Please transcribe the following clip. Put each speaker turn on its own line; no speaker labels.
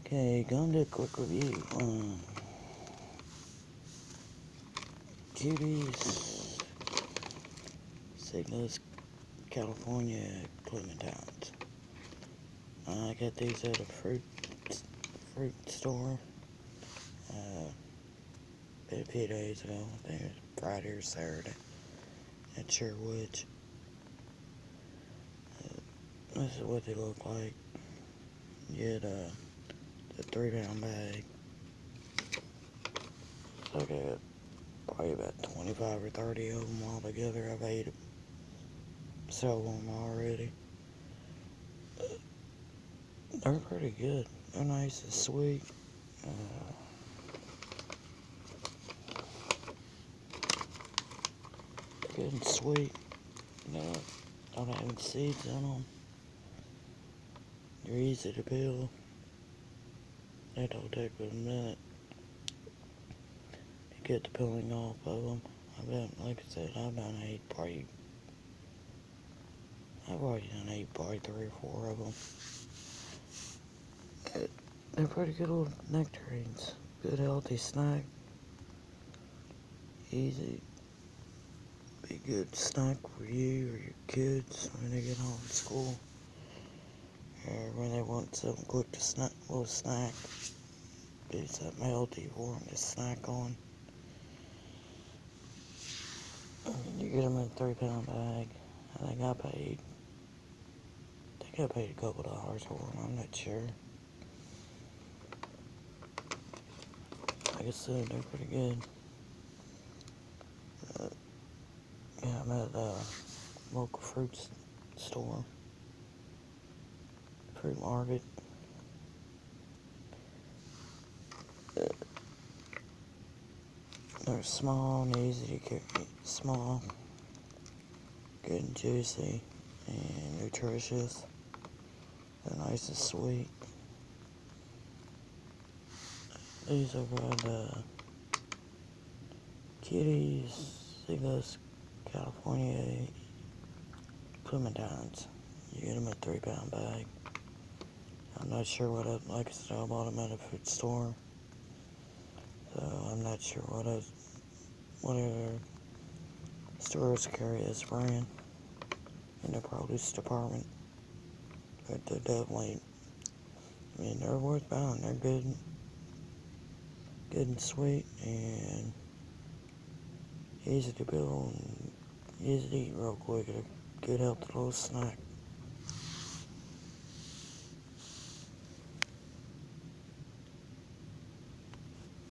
Okay, going to do a quick review on Cuties Seedless California Clementines. I got these at a fruit store a few days ago. I think it was Friday or Saturday at Sherwood's. This is what they look like. You get the 3-pound bag. So I got probably about 25 or 30 of them all together. I've ate several of them already. They're pretty good. They're nice and sweet. Good and sweet. Don't have any seeds in them. They're easy to peel. They don't take but a minute to get the peeling off of them. Like I said, I've already done ate probably 3 or 4 of them. They're pretty good little nectarines. Good healthy snack. Easy. Be a good snack for you or your kids when they get home from school. Or when they want something quick to snack, little snack. Be something healthy for them to snack on. You get them in a 3-pound bag. I think I paid a couple dollars for them. I'm not sure. Like I said, they're pretty good. Yeah, I'm at a local fruit store, fruit market. They're small and easy to carry. Small, good and juicy, and nutritious. They're nice and sweet. These are by Cuties Seedless California Clementines. You get them in a 3-pound bag. I'm not sure like I said, I bought them at a food store. So I'm not sure what other stores carry this brand in the produce department. But they're definitely, they're worth buying. They're good and sweet and easy to build and easy to eat real quick. A good healthy little snack.